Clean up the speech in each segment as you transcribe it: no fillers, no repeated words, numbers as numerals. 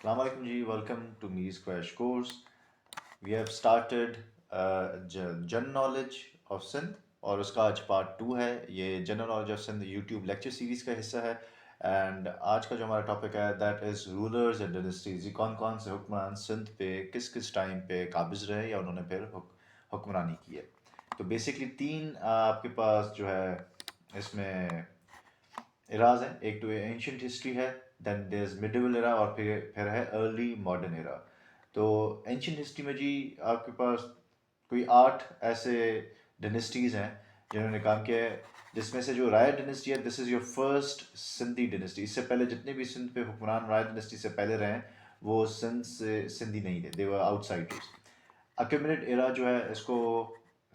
Assalamu alaikum ji, welcome to Me's Crash Course. We have started general knowledge of Sindh और उसका आज part 2 है। ये general knowledge of Sindh YouTube lecture series का हिस्सा है। एंड आज का जो हमारा टॉपिक है that is rulers and dynasties. ये कौन कौन से हुक्मरान सिंध पे किस किस टाइम पे काबिज रहे या उन्होंने फिर हुक्मरानी की है। तो बेसिकली तीन आपके पास जो है इसमें इराज हैं। एक तो एंशियंट हिस्ट्री है, then there is medieval era और फिर है अर्ली मॉडर्न एरा। तो एंशियंट हिस्ट्री में जी आपके पास कोई 8 ऐसे डिनेस्टीज हैं जिन्होंने काम किया है, जिसमें से जो राय डिनेस्टी है this is your first Sindhi dynasty. इससे पहले जितने भी सिंध पे हुक्मरान राय डिनेस्टी से पहले रहे हैं वो सिंध से सिंधी नहीं थे, दे वर आउटसाइडर्स। अक्यूमिलेट एरा जो है इसको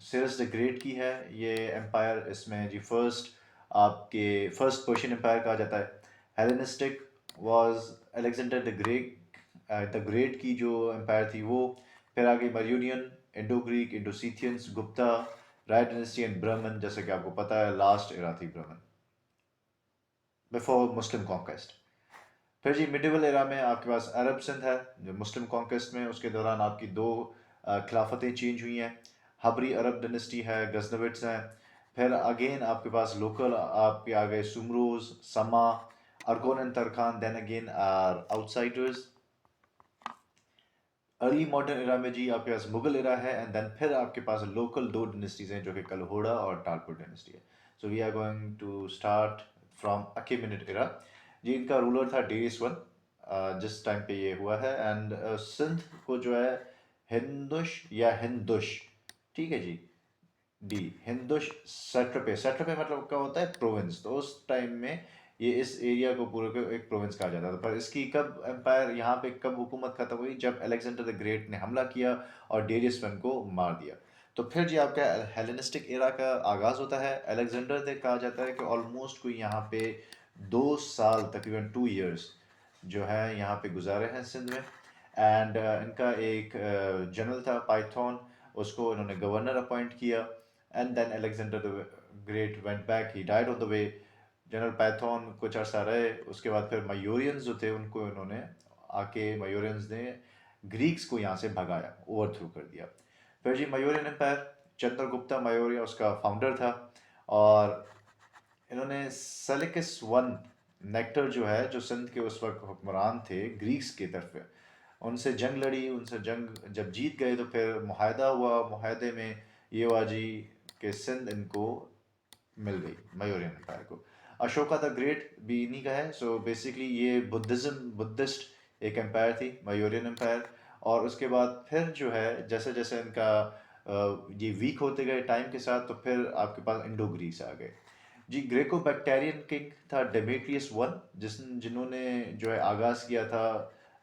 सिरस द ग्रेट की है ये एम्पायर। इसमें जी फर्स्ट आपके फर्स्ट पर्शियन एम्पायर कहा जाता है। Hellenistic was Alexander the Great की जो एम्पायर थी वो। फिर आगे Mauryan, Indo Greek, Indo Scythians, Gupta, Rai dynasty and Brahman. जैसे कि आपको पता है लास्ट एरा थी ब्राह्मण बिफोर मुस्लिम कॉन्क्वेस्ट। फिर जी मिडिवल एरा में आपके पास अरब सिंध है जो मुस्लिम कॉन्क्वेस्ट में उसके दौरान आपकी दो खिलाफतें चेंज हुई हैं। हबरी अरब डिनेस्टी है, गजनविट्स हैं। फिर अगेन आपके पास लोकल आपके आ गए Soomras, Samma, Arghun and Tarkhan, then again are outsiders. Early modern era में जी आपके पास मुगल एरा है एंड देन फिर आपके पास लोकल दो डिनेस्टीज हैं जो कि कलहोड़ा और टालपुर डिनेस्टी है। So we are going to start from Achaemenid era. जी इनका रूलर था डेरियस वन जिस टाइम पे ये हुआ है। एंड सिंध को जो है हिंदुश या हिंदुश, ठीक है जी, डी हिंदुश सेट्रपे। सेट्रपे मतलब क्या होता है, प्रोविंस। तो उस टाइम में ये इस एरिया को पूरे को एक प्रोविंस कहा जाता था। पर इसकी कब एम्पायर यहाँ पे कब हुकूमत खत्म हुई, जब अलेक्जेंडर द ग्रेट ने हमला किया और डेरियस वन को मार दिया। तो फिर जी आपका हेलेनिस्टिक एरा का आगाज होता है। अलेक्जेंडर ने कहा जाता है कि ऑलमोस्ट कोई यहाँ पे 2 साल तकरीबन 2 इयर्स जो है यहाँ पे गुजारे हैं सिंध में। एंड इनका एक जनरल था पाइथन, उसको इन्होंने गवर्नर अपॉइंट किया। And then Alexander the great went back, he died on the way. General Peithon कुछ अर्सा रहे, उसके बाद फिर मयूरियंस जो थे उनको इन्होंने आके मयूरियंस ने ग्रीक्स को यहाँ से भगाया, ओवरथ्रो कर दिया। फिर जी मयूरियन एम्पायर, चंद्रगुप्ता मौर्य उसका फाउंडर था। और इन्होंने सेलिकस वन नेक्टर जो है जो सिंध के उस वक्त हुक्मरान थे ग्रीक्स की तरफ, उनसे जंग लड़ी। उनसे जंग जब जीत गए तो फिर मुआहदा हुआ। मुआहदे में ये हुआ जी कि सिंध इनको मिल गई मयूरियन एम्पायर को। अशोका द ग्रेट भी इन्हीं का है। सो बेसिकली ये बुद्धिस्ट एक एम्पायर थी, मयूरियन एम्पायर। और उसके बाद फिर जो है जैसे जैसे इनका ये वीक होते गए टाइम के साथ, तो फिर आपके पास इंडो ग्रीक्स आ गए। जी ग्रेको बैक्टेरियन किंग था डेमेट्रियस वन, जिन्होंने जो है आगाज़ किया था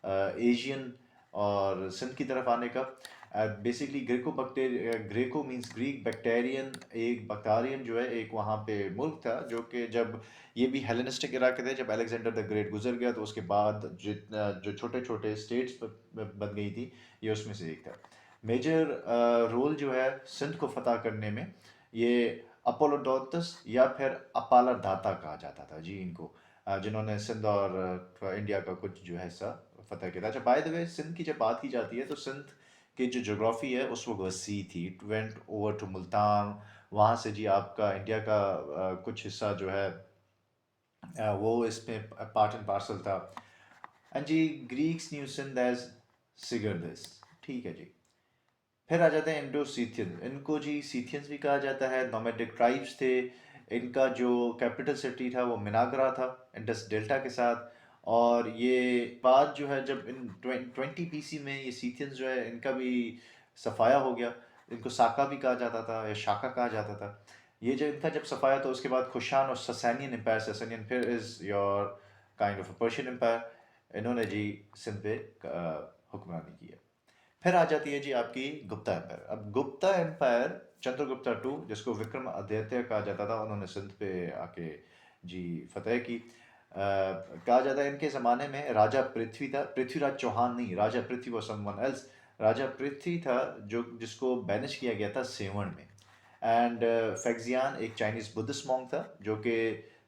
एशियन और सिंध की तरफ आने का। Basically Greco means Greek, Bactrian एक बक्तारियन जो है एक वहाँ पे मुल्क था जो कि जब ये भी हेलेनिस्टिक इरा के थे। जब अलेक्जेंडर द ग्रेट गुजर गया तो उसके बाद जितना जो छोटे छोटे स्टेट्स बन गई थी ये उसमें से एक था। मेजर रोल जो है सिंध को फतह करने में ये अपोलोडोटस या फिर अपाला दाता कहा जाता था जी इनको, जिन्होंने सिंध और इंडिया का कुछ जो है हिस्सा फतह किया था। अच्छा बाय द वे, सिंध की जब बात की जाती है तो सिंध की जो जोग्राफी है उस वक्त वसी थी। It went over to Multan. वहाँ से जी आपका इंडिया का कुछ हिस्सा जो है वो इसमें पार्ट एंड पार्सल था। एंड जी Greeks knew Sindh as Sigerdis, ठीक है जी। फिर आ जाते हैं इंडो सीथियंस। इनको जी सीथियंस भी कहा जाता है, नोमैडिक ट्राइब्स थे। इनका जो कैपिटल सिटी था वो मिनागरा था इंडस डेल्टा के साथ। और ये बाद जो है जब इन 20 BC में ये सीथियंस जो है इनका भी सफाया हो गया। इनको साका भी कहा जाता था या शाका कहा जाता था। ये जो इनका जब सफाया तो उसके बाद खुशान और ससैनियन एम्पायर, ससैनियन फिर is your kind of Persian empire, इन्होंने जी सिंध पे हुक्मरानी की है। फिर आ जाती है जी आपकी गुप्ता एम्पायर। अब गुप्ता एम्पायर चंद्रगुप्ता टू, जिसको विक्रम आदित्य कहा जाता था, उन्होंने सिंध पे आके जी फतेह की। कहा जाता है इनके ज़माने में राजा पृथ्वी था, पृथ्वीराज चौहान नहीं, राजा पृथ्वी वॉज समवन एल्स। राजा पृथ्वी था जो जिसको बैनिश किया गया था सेवण में। एंड फैक्जियान एक चाइनीज बुद्धिस्ट मॉन्क था जो कि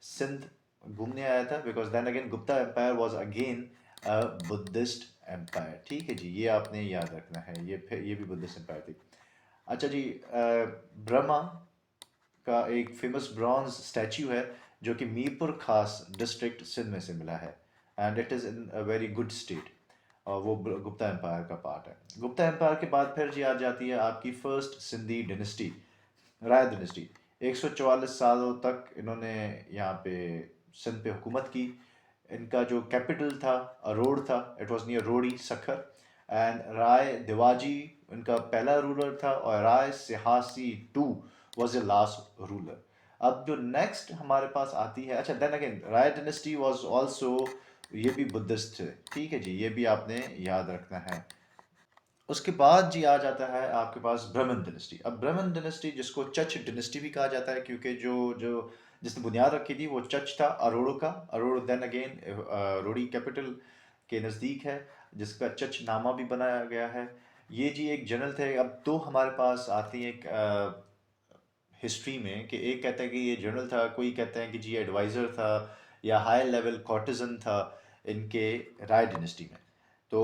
सिंध घूमने आया था। Because then again Gupta empire was again Buddhist empire. ठीक है जी, ये आपने याद रखना है, ये भी बुद्धिस्ट एम्पायर थी। अच्छा जी, ब्रह्मा का एक फेमस ब्रॉन्ज स्टैच्यू है जो कि मीरपुर खास डिस्ट्रिक्ट सिंध में से मिला है, and it is in a very good state. और वो गुप्ता एम्पायर का पार्ट है। गुप्ता एम्पायर के बाद फिर जी आ जाती है आपकी फर्स्ट सिंधी डिनेस्टी, राय डिनेस्टी। 144 सालों तक इन्होंने यहाँ पे सिंध पे हुकूमत की। इनका जो कैपिटल था अरोड़ था, इट वाज नियर रोड़ी सखर। एंड राय दिवाजी इनका पहला रूलर था, और Rai Sahasi two was the last ruler. अब जो नेक्स्ट हमारे पास आती है, अच्छा then again Rai dynasty was also, ये भी बुद्धिस्ट थे। ठीक है जी, ये भी आपने याद रखना है। उसके बाद जी आ जाता है आपके पास ब्राह्मण डिनेस्टी। अब ब्राह्मण डिनेस्टी जिसको चच डिनेस्टी भी कहा जाता है, क्योंकि जो जो जिसने बुनियाद रखी थी वो चच था अरोड़ो का। अरोड़ो देन अगेन रोड़ी कैपिटल के नज़दीक है, जिसका चच नामा भी बनाया गया है। ये जी एक जनरल थे। अब दो हमारे पास आती है हिस्ट्री में, कि एक कहता है कि ये जनरल था, कोई कहते हैं कि जी एडवाइज़र था या हाई लेवल कॉर्टिजन था इनके राय डिनेस्टी में। तो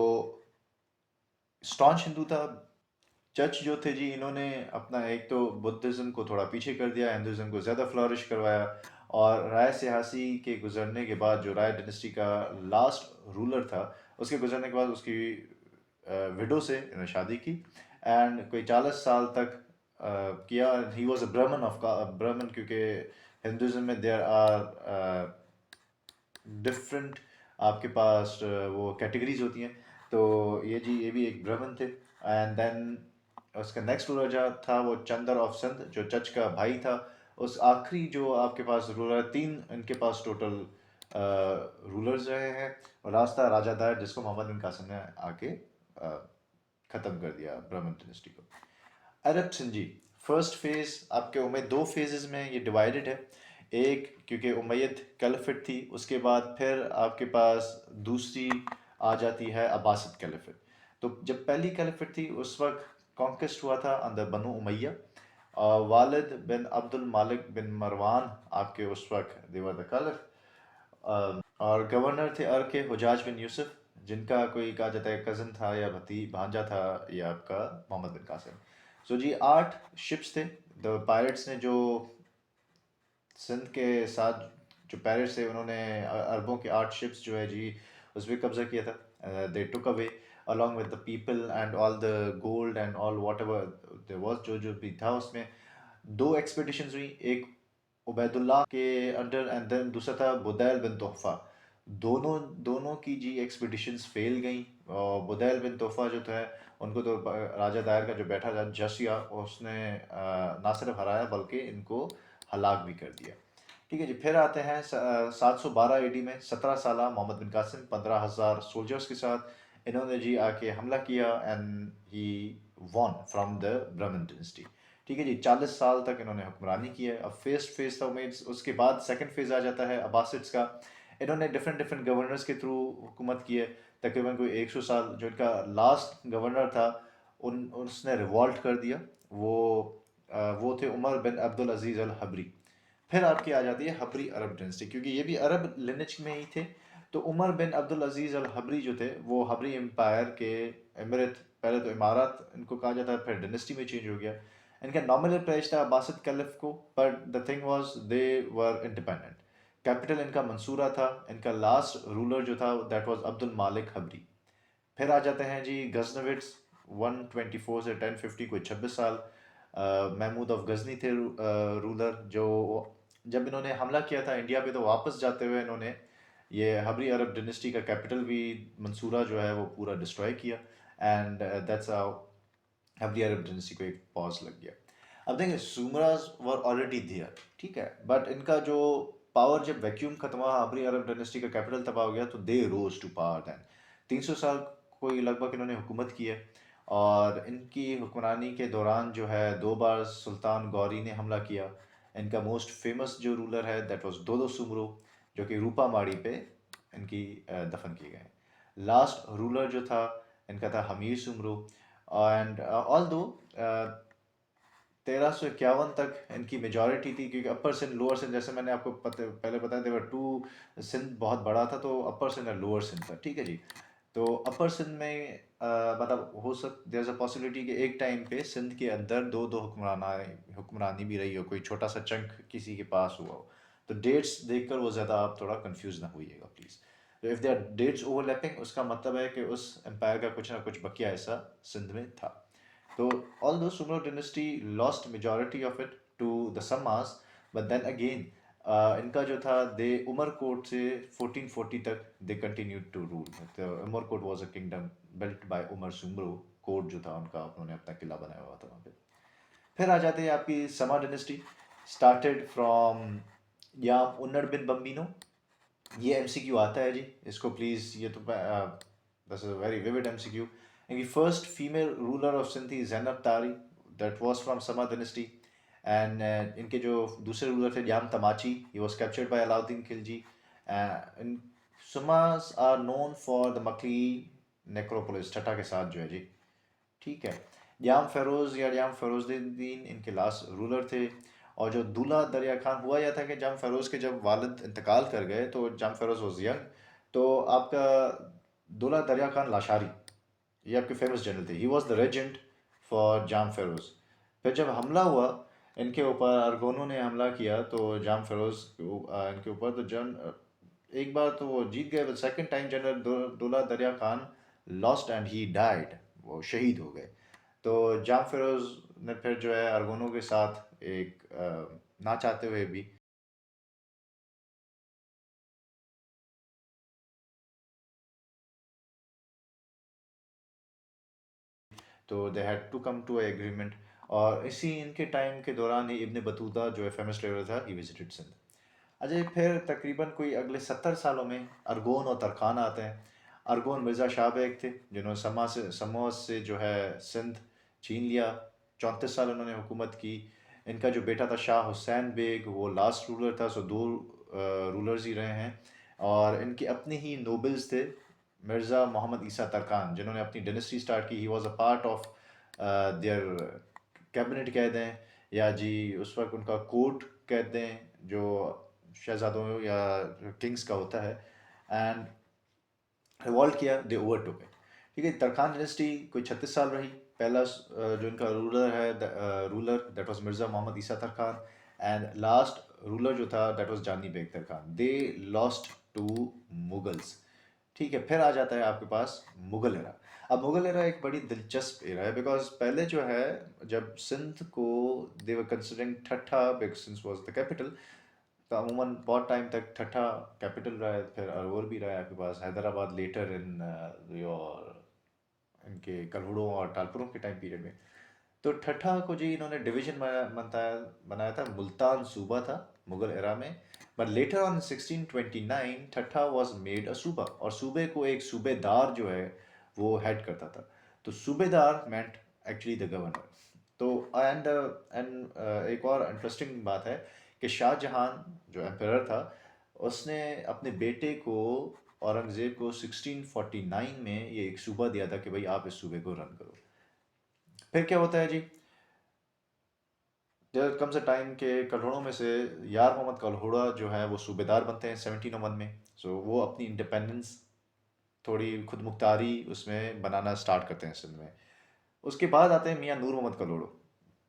स्टॉन्च हिंदू था। चर्च जो थे जी, इन्होंने अपना एक तो बुद्धिज़्म को थोड़ा पीछे कर दिया, हिंदुज़्म को ज़्यादा फ्लरिश करवाया। और राय सिहासी के गुजरने के बाद, जो राय डिनेस्टी का लास्ट रूलर था, उसके गुजरने के बाद उसकी विडो से इन्होंने शादी की। एंड कोई 40 साल तक किया। ही वॉज अ ब्राह्मण ऑफ ब्राह्मण, क्योंकि हिंदुज़्म में देयर आर डिफरेंट आपके पास वो कैटेगरीज होती हैं। तो ये भी एक ब्राह्मण थे। एंड देन उसका नेक्स्ट रूलर जो था वो चंदर ऑफ सिंध, जो चच का भाई था। उस आखिरी जो आपके पास रूलर, तीन इनके पास टोटल रूलर्स रहे हैं। और लास्ट था राजा दायर, जिसको मोहम्मद बिन कासिम ने आके ख़त्म कर दिया ब्राह्मण डिनेस्टी को। अरब सिंधी फर्स्ट फेज आपके उमैद, दो फेजेस में ये डिवाइडेड है। एक क्योंकि उमैयद कैलिफेट थी, उसके बाद फिर आपके पास दूसरी आ जाती है अब्बासिद कैलिफेट। तो जब पहली कैलिफेट थी उस वक्त कॉन्क्वेस्ट हुआ था अंदर बनु उमैया। वालिद बिन अब्दुल मालिक बिन मरवान आपके उस वक्त देवर द कैलिफ। और गवर्नर थे अर्क के हुजाज बिन यूसुफ, जिनका कोई कहा जाता है कज़न था या भांजा था, ये आपका मोहम्मद बिन कासिम। सो जी 8 शिप्स थे। द पायरेट्स ने जो सिंध के साथ, जो पायरेट्स थे उन्होंने अरबों के 8 शिप्स जो है जी उस पर कब्जा किया था। They took away along with the people and all the gold and all whatever there was, जो भी था उसमें। दो एक्सपेडिशंस हुई, एक उबैदुल्लाह के अंडर, एंड देन दूसरा था बुदैल बिन तोहफा। दोनों दोनों की जी एक्सपेडिशंस फेल गई। और बुदैल बिन तोहफा जो था, उनको तो राजा दायर का जो बैठा था जसिया, उसने ना सिर्फ हराया बल्कि इनको हलाक भी कर दिया। ठीक है जी, फिर आते हैं 712 AD में। 17 साल मोहम्मद बिन कासिम 15,000 सोल्जर्स के साथ इन्होंने जी आके हमला किया, and he won from the Brahmin dynasty. ठीक है जी, 40 साल तक इन्होंने हुक्मरानी की है। अब फर्स्ट फेज था उमेद, उसके बाद सेकंड फेज आ जाता है अब्बासिड्स का। इन्होंने डिफरेंट डिफरेंट गवर्नर्स के थ्रू हुकूमत की है, तकरीबन कोई 100 साल। जो इनका लास्ट गवर्नर था, उन उसने रिवॉल्ट कर दिया। वो वो थे उमर बिन अब्दुल अजीज़ अल हबरी। फिर आपकी आ जाती है हबरी अरब डिनेस्टी, क्योंकि ये भी अरब लिनेज में ही थे। तो उमर बिन अब्दुल अजीज़ अल हबरी जो थे, वो हबरी एम्पायर के एमिरेट, पहले तो इमारात इनको कहा जाता है, फिर डिनेस्टी में चेंज हो गया। इनका नॉमिनल प्लेज था अब्बासिद कैलिफ को, पर the thing was they were independent. Capital इनका मंसूरा था। इनका लास्ट रूलर जो था दैट वाज अब्दुल मालिक हबरी। फिर आ जाते हैं जी गजनविट्स। 124 से 1050, कोई 26 साल। महमूद ऑफ गजनी थे रूलर। जो जब इन्होंने हमला किया था इंडिया पे, तो वापस जाते हुए इन्होंने ये हबरी अरब डिनेस्टी का कैपिटल भी मंसूरा जो है वो पूरा डिस्ट्रॉय किया। And that's how Habbari Arab dynasty को एक पॉज लग गया। अब देखिए सुमराज वर ऑलरेडी देयर, ठीक है, बट इनका जो पावर, जब वैक्यूम खत्म हुआ, हबरी अरब डिनेस्टी का कैपिटल तबाह हो गया, तो दे रोज टू पावर। दैन 300 साल कोई लगभग इन्होंने हुकूमत की है। और इनकी हुक्मरानी के दौरान जो है 2 बार सुल्तान गौरी ने हमला किया। इनका मोस्ट फेमस जो रूलर है दैट वाज दोदो सुमरो, जो कि रूपा माड़ी पे इनकी दफन किए गए। लास्ट रूलर जो था इनका था हमीर सुमरो। एंड ऑल दो 1351 तक इनकी मेजॉरिटी थी, क्योंकि अपर सिंध लोअर सिंध, जैसे मैंने आपको पहले बताया, देवर टू, सिंध बहुत बड़ा था, तो अपर सिंध और लोअर सिंध था, ठीक है जी। तो अपर सिंध में मतलब हो सक देयर इज अ पॉसिबिलिटी कि एक टाइम पे सिंध के अंदर दो दो हुक्मरानी भी रही हो, कोई छोटा सा चंक किसी के पास हुआ हो। तो डेट्स देखकर वो ज़्यादा आप थोड़ा कंफ्यूज ना होइएगा प्लीज़। तो इफ़ देयर डेट्स ओवरलैपिंग, उसका मतलब है कि उस एम्पायर का कुछ ना कुछ बकिया ऐसा सिंध में था। तो although Sumro dynasty lost majority of it to the Sammas, but then again इनका जो था दे उमरकोट से 1440 तक दे continued to rule. तो Umarkot was a kingdom built by Umar Soomro. कोट जो था उनका, उन्होंने अपना किला बनाया हुआ था वहाँ पे। फिर आ जाते हैं आपकी Samma dynasty, started from Jam Unar bin Babinah. ये एमसीक्यू आता है जी, इसको प्लीज़, ये तो this is a very vivid MCQ. इनकी first female ruler of Sindh थी Zainab Tari, that was from Samma dynasty. And इनके जो दूसरे रूलर थे Jam Tamachi, he was captured by Alauddin Khilji. In Sammas are known for the Makli necropolis, Thatta के साथ जो है जी, ठीक है। याम फेरोज या याम फेरोजुद्दीन इनके लास्ट रूलर थे। और जो दूल्हा दरिया खान, हुआ यह था कि जाम फेरोज के जब वालिद इंतकाल कर गए तो जाम फेरोज वॉज यंग, तो आपका दूल्हा दरिया खान लाशारी, ये आपके फेमस जनरल थे, he was the Regent for जाम फेरोज। फिर जब हमला हुआ इनके ऊपर, अरगोनों ने हमला किया तो जाम फेरोज इनके ऊपर, तो एक बार तो वो जीत गए, सेकंड टाइम जनरल दूल्हा दरिया Khan lost and he died, वो शहीद हो गए। तो जाम फिरोज ने फिर जो है अरगोनों के साथ एक ना चाहते हुए भी, तो they had to come to agreement. और इसी इनके टाइम के दौरान ही इब्न बतूता जो है फेमस ट्रेवलर था, ही विजिटेड सिंध। अजय फिर तकरीबन कोई अगले 70 सालों में अरगोन और तरखान आते हैं। अरगोन मिर्ज़ा शाह बेग थे, जिन्होंने समोस से जो है सिंध छीन लिया। 34 साल उन्होंने हुकूमत की। इनका जो बेटा था शाह हुसैन बेग, वो लास्ट रूलर था, सो दो रूलर्स ही रहे हैं। और इनके अपने ही नोबल्स थे, मिर्ज़ा मोहम्मद ईसा तरखान, जिन्होंने अपनी डिनेस्टी स्टार्ट की। He was a part of their cabinet कह दें, या जी उस वक्त उनका कोर्ट कह दें, जो शहजादों या किंग्स का होता है। एंड रिवॉल्ट किया, दे ओवरटुक इट, ठीक है। तरखान डायनेस्टी कोई 36 साल रही। पहला जो इनका रूलर है, ruler that was Mirza Muhammad Isa Tarkhan. And last ruler जो था that was Jani Beg Tarkhan. They lost to Mughals, ठीक है। फिर आ जाता है आपके पास मुगल एरा। अब मुगल एरा एक बड़ी दिलचस्प एरा है, बिकॉज पहले जो है जब सिंध को they were considering Thatta, because Sindh was the capital, तो अमूमन बहुत टाइम तक ठट्ठा कैपिटल रहा है। फिर अरवल भी रहा है आपके पास, हैदराबाद लेटर इन योर इनके कलहुड़ों और टालपुरों के टाइम पीरियड में। तो ठट्ठा को जी इन्होंने डिवीजन बनाया था, मुल्तान सूबा था मुगल एरा में। बट लेटर ऑन 1629 ठट्ठा वॉज मेड अ सूबा, और सूबे को एक सूबेदार जो है वो हेड करता था। तो सूबेदार मेंट एक्चुअली द गवर्नर। तो एंड एक और इंटरेस्टिंग बात है कि शाहजहां जो एम्परर था, उसने अपने बेटे को औरंगज़ेब को 1649 में ये एक सूबा दिया था कि भाई आप इस सूबे को रन करो। फिर क्या होता है जी, देयर कम्स अ टाइम के कल्हड़ों में से यार मोहम्मद कल्हड़ा जो है वो सूबेदार बनते हैं 1701 में। सो वो अपनी इंडिपेंडेंस, थोड़ी खुद मुख्तारी उसमें बनाना स्टार्ट करते हैं सिंध में। उसके बाद आते हैं मियाँ नूर मोहम्मद कलोड़ो।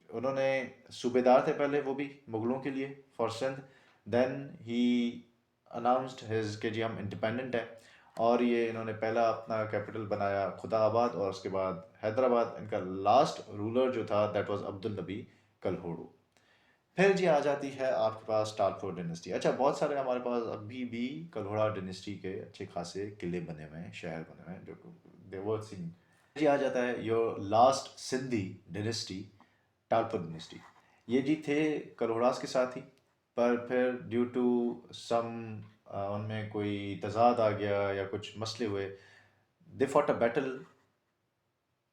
उन्होंने सूबेदार थे पहले वो भी मुगलों के लिए for Sindh. Then he announced his के जी हम इंडिपेंडेंट हैं। और ये इन्होंने पहला अपना कैपिटल बनाया खुदाबाद, और उसके बाद हैदराबाद। इनका लास्ट रूलर जो था दैट वाज अब्दुल नबी कलहोड़ू। फिर जी आ जाती है आपके पास टालपुर डिनेस्टी। अच्छा, बहुत सारे हमारे पास अभी भी कल्होड़ा डिनेस्टी के अच्छे खासे किले बने हुए हैं, शहर बने हुए हैं, जो देवर सिंह जी आ जाता है your last Sindhi dynasty, Talpur dynasty. ये जी थे कल्होड़ास के साथ ही, पर फिर ड्यू टू सम उनमें कोई तजाद आ गया या कुछ मसले हुए, they fought a battle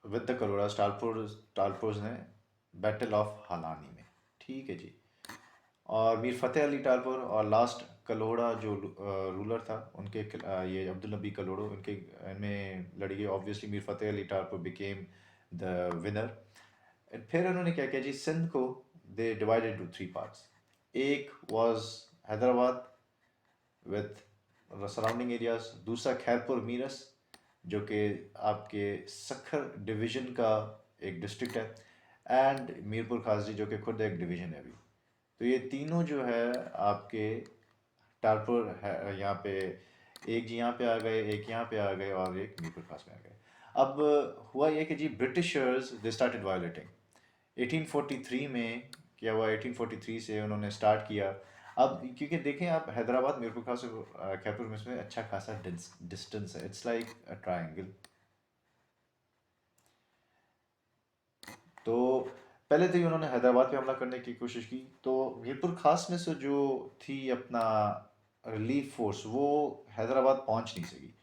with the Kalhoras, Talpur ने बैटल ऑफ हालानी में, ठीक है जी। और मीर फ़तेह अली टालपुर और लास्ट कल्होड़ा जो रूलर था उनके ये अब्दुल नबी कल्होड़ो, इनके इनमें लड़ी गई। Obviously Mir Fateh Ali Talpur became the winner. फिर उन्होंने क्या किया जी, सिंध को दे डिवाइडेड टू 3 पार्ट्स। एक was Hyderabad with surrounding areas, दूसरा खैरपुर मीरस जो कि आपके सखर डिवीज़न का एक डिस्ट्रिक्ट है, एंड मीरपुर खासजी जो कि खुद एक डिवीज़न है अभी। तो ये तीनों जो है आपके टारपुर है यहाँ पे, एक जी यहाँ पे आ गए, एक यहाँ पे आ गए और एक मीरपुर खास में आ गए। अब हुआ ये कि जी ब्रिटिशर्स दे स्टार्टेड वायलेटिंग 1843 में। क्या हुआ, 1843 से उन्होंने स्टार्ट किया। अब क्योंकि देखें आप, हैदराबाद मीरपुर खास से खैरपुर में इसमें अच्छा खासा डिस्टेंस है, इट्स लाइक अ ट्रायंगल। तो पहले तो ही उन्होंने हैदराबाद पे हमला करने की कोशिश की, तो मीरपुर खास में से जो थी अपना रिलीफ फोर्स, वो हैदराबाद पहुंच नहीं सकी।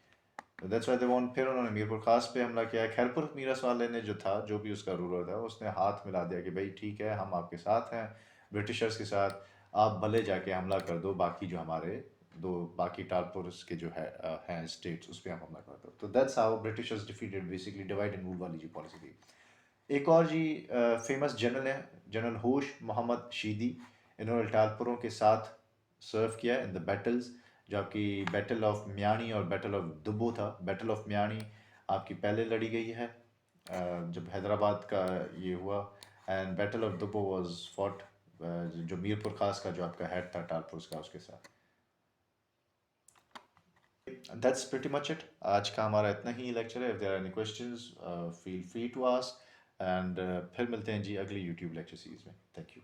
तो दैट्स व्हाई दे वांट, फिर उन्होंने मीरपुर खास पे हमला किया। खैरपुर मीरस वाले ने जो था, जो भी उसका रूलर था, उसने हाथ मिला दिया कि भाई ठीक है, हम आपके साथ हैं, ब्रिटिशर्स के साथ, आप भले जाके हमला कर दो, बाकी जो हमारे दो बाकी टालपुरस के जो है हैं स्टेट्स, उस पर हम हमला कर दो। तो that's how Britishers defeated basically divide and rule वाली जो पॉलिसी थी। एक और जी फेमस जनरल है, जनरल होश मोहम्मद शीदी। इन्होंने टालपुरों के साथ सर्व किया इन द बैटल्स, जो आपकी बैटल ऑफ म्यानी और बैटल ऑफ दुब्बो था। बैटल ऑफ म्यानी आपकी पहले लड़ी गई है जब हैदराबाद का ये हुआ, and battle of Dubbo was fought जो मीरपुर खास का जो आपका हेड था टालपुर का, उसके साथ। That's pretty much it. आज का हमारा इतना ही लेक्चर है। If there are any questions feel free to ask, and फिर मिलते हैं जी अगली यूट्यूब लेक्चर सीरीज में। Thank you.